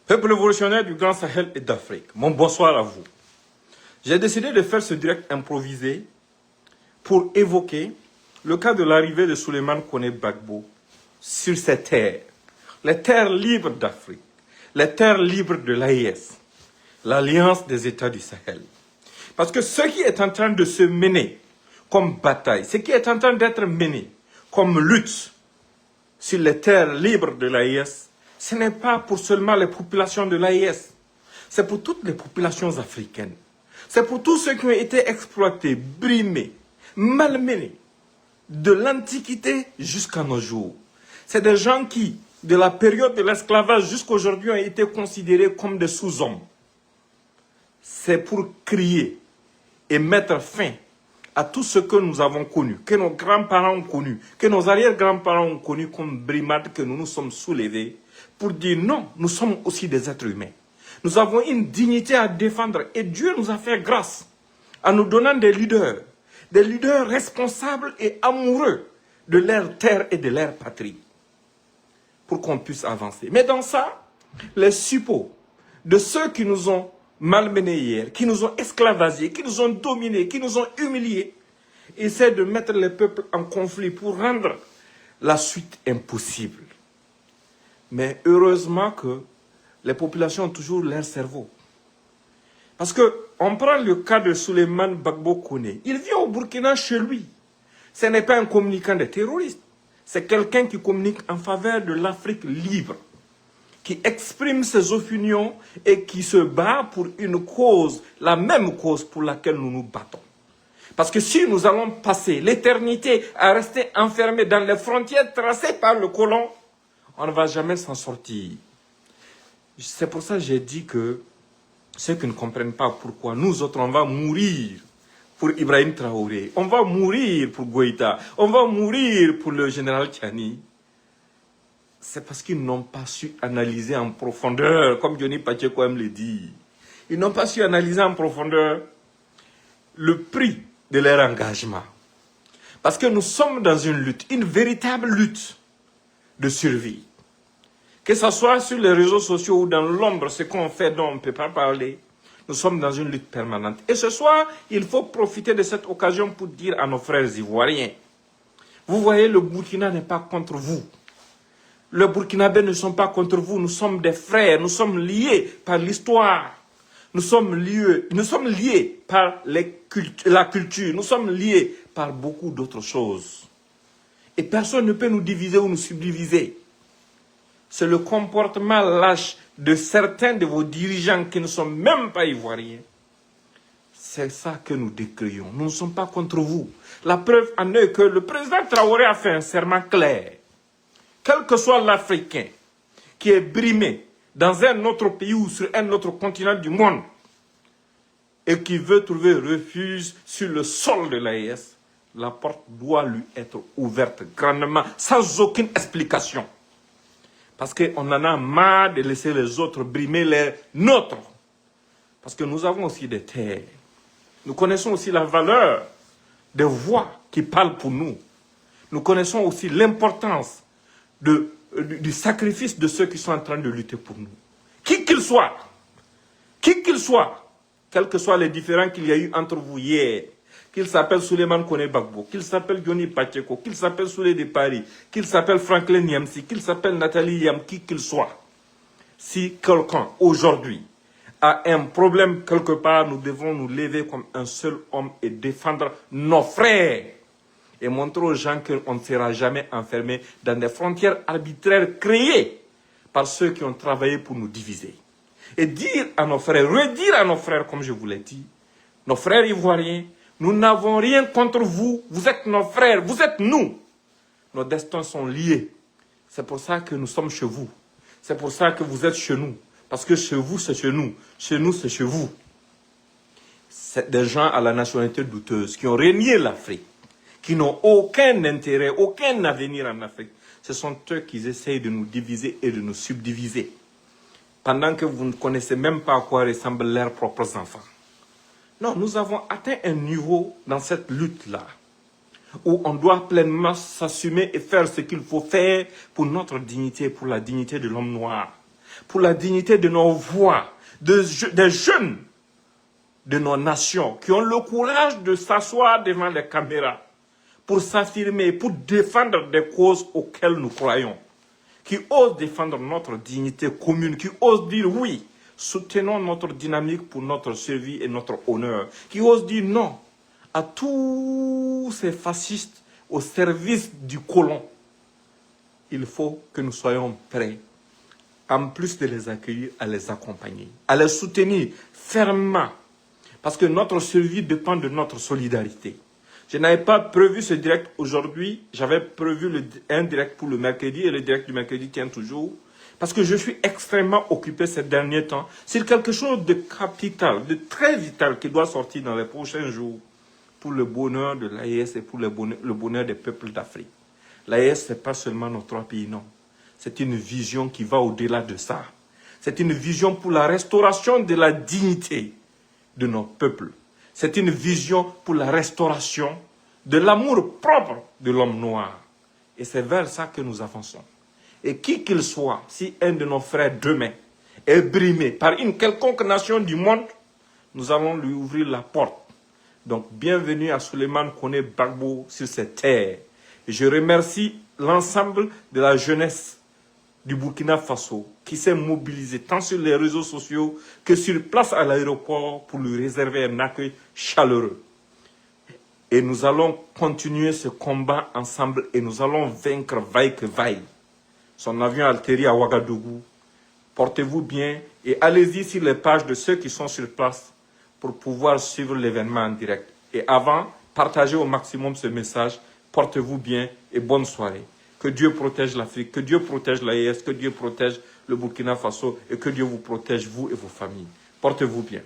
Peuple révolutionnaire du Grand Sahel et d'Afrique, mon bonsoir à vous. J'ai décidé de faire ce direct improvisé pour évoquer le cas de l'arrivée de Souleymane Koné Gbagbo sur ces terres, les terres libres d'Afrique, les terres libres de l'AES, l'Alliance des États du Sahel. Parce que ce qui est en train de se mener comme bataille, ce qui est en train d'être mené comme lutte sur les terres libres de l'AES, ce n'est pas pour seulement les populations de l'AES, c'est pour toutes les populations africaines. C'est pour tous ceux qui ont été exploités, brimés, malmenés, de l'Antiquité jusqu'à nos jours. C'est des gens qui, de la période de l'esclavage jusqu'à aujourd'hui, ont été considérés comme des sous-hommes. C'est pour crier et mettre fin à tout ce que nous avons connu, que nos grands-parents ont connu, que nos arrière-grands-parents ont connu comme brimade, que nous nous sommes soulevés, pour dire non, nous sommes aussi des êtres humains. Nous avons une dignité à défendre et Dieu nous a fait grâce en nous donnant des leaders responsables et amoureux de leur terre et de leur patrie, pour qu'on puisse avancer. Mais dans ça, les suppôts de ceux qui nous ont malmenés hier, qui nous ont esclavagés, qui nous ont dominés, qui nous ont humiliés, essaient de mettre les peuples en conflit pour rendre la suite impossible. Mais heureusement que les populations ont toujours leur cerveau. Parce qu'on prend le cas de Souleymane Gbagbo Koné. Il vit au Burkina chez lui. Ce n'est pas un communicant de terroristes. C'est quelqu'un qui communique en faveur de l'Afrique libre, qui exprime ses opinions et qui se bat pour une cause, la même cause pour laquelle nous nous battons. Parce que si nous allons passer l'éternité à rester enfermés dans les frontières tracées par le colon, on ne va jamais s'en sortir. C'est pour ça que j'ai dit que ceux qui ne comprennent pas pourquoi nous autres, on va mourir pour Ibrahim Traoré, on va mourir pour Goïta, on va mourir pour le général Tchani, c'est parce qu'ils n'ont pas su analyser en profondeur, comme Johnny Pacheco aime le dire. Ils n'ont pas su analyser en profondeur le prix de leur engagement. Parce que nous sommes dans une lutte, une véritable lutte de survie. Que ce soit sur les réseaux sociaux ou dans l'ombre, ce qu'on fait dont on ne peut pas parler, nous sommes dans une lutte permanente. Et ce soir, il faut profiter de cette occasion pour dire à nos frères ivoiriens, vous voyez, le Burkina n'est pas contre vous. Les Burkinabés ne sont pas contre vous, nous sommes des frères, nous sommes liés par l'histoire, nous sommes liés par la culture, nous sommes liés par beaucoup d'autres choses. Et personne ne peut nous diviser ou nous subdiviser. C'est le comportement lâche de certains de vos dirigeants qui ne sont même pas ivoiriens. C'est ça que nous décrions. Nous ne sommes pas contre vous. La preuve en est que le président Traoré a fait un serment clair. Quel que soit l'Africain qui est brimé dans un autre pays ou sur un autre continent du monde et qui veut trouver refuge sur le sol de l'AES, la porte doit lui être ouverte grandement, sans aucune explication. Parce qu'on en a marre de laisser les autres brimer les nôtres. Parce que nous avons aussi des terres. Nous connaissons aussi la valeur des voix qui parlent pour nous. Nous connaissons aussi l'importance du sacrifice de ceux qui sont en train de lutter pour nous. Qui qu'ils soient, quels que soient les différends qu'il y a eu entre vous hier, qu'il s'appelle Souleymane Koné Gbagbo, qu'il s'appelle Johnny Pacheco, qu'il s'appelle Souley de Paris, qu'il s'appelle Franklin Niamsi, qu'il s'appelle Nathalie Yam, qui qu'il soit. Si quelqu'un, aujourd'hui, a un problème quelque part, nous devons nous lever comme un seul homme et défendre nos frères. Et montrer aux gens qu'on ne sera jamais enfermé dans des frontières arbitraires créées par ceux qui ont travaillé pour nous diviser. Et dire à nos frères, redire à nos frères, comme je vous l'ai dit, nos frères ivoiriens, nous n'avons rien contre vous, vous êtes nos frères, vous êtes nous. Nos destins sont liés. C'est pour ça que nous sommes chez vous. C'est pour ça que vous êtes chez nous. Parce que chez vous, c'est chez nous. Chez nous, c'est chez vous. C'est des gens à la nationalité douteuse qui ont régné l'Afrique, qui n'ont aucun intérêt, aucun avenir en Afrique. Ce sont eux qui essayent de nous diviser et de nous subdiviser. Pendant que vous ne connaissez même pas à quoi ressemblent leurs propres enfants. Non, nous avons atteint un niveau dans cette lutte-là, où on doit pleinement s'assumer et faire ce qu'il faut faire pour notre dignité, pour la dignité de l'homme noir. pour la dignité de nos voix, des jeunes de nos nations qui ont le courage de s'asseoir devant les caméras pour s'affirmer, pour défendre des causes auxquelles nous croyons, qui osent défendre notre dignité commune, qui osent dire oui, soutenons notre dynamique pour notre survie et notre honneur, qui osent dire non à tous ces fascistes au service du colon. Il faut que nous soyons prêts, en plus de les accueillir, à les accompagner, à les soutenir fermement, parce que notre survie dépend de notre solidarité. Je n'avais pas prévu ce direct aujourd'hui, j'avais prévu un direct pour le mercredi, et le direct du mercredi tient toujours, parce que je suis extrêmement occupé ces derniers temps. C'est quelque chose de capital, de très vital qui doit sortir dans les prochains jours pour le bonheur de l'AES et pour le bonheur des peuples d'Afrique. L'AES, ce n'est pas seulement nos 3 pays, non. C'est une vision qui va au-delà de ça. C'est une vision pour la restauration de la dignité de nos peuples. C'est une vision pour la restauration de l'amour propre de l'homme noir. Et c'est vers ça que nous avançons. Et qui qu'il soit, si un de nos frères demain est brimé par une quelconque nation du monde, nous allons lui ouvrir la porte. Donc, bienvenue à Souleymane Kone Gbagbo sur cette terre. Et je remercie l'ensemble de la jeunesse du Burkina Faso qui s'est mobilisée tant sur les réseaux sociaux que sur place à l'aéroport pour lui réserver un accueil chaleureux. Et nous allons continuer ce combat ensemble et nous allons vaincre vaille que vaille. Son avion a atterri à Ouagadougou. Portez-vous bien et allez-y sur les pages de ceux qui sont sur place pour pouvoir suivre l'événement en direct. Et avant, partagez au maximum ce message. Portez-vous bien et bonne soirée. Que Dieu protège l'Afrique, que Dieu protège l'AES, que Dieu protège le Burkina Faso et que Dieu vous protège, vous et vos familles. Portez-vous bien.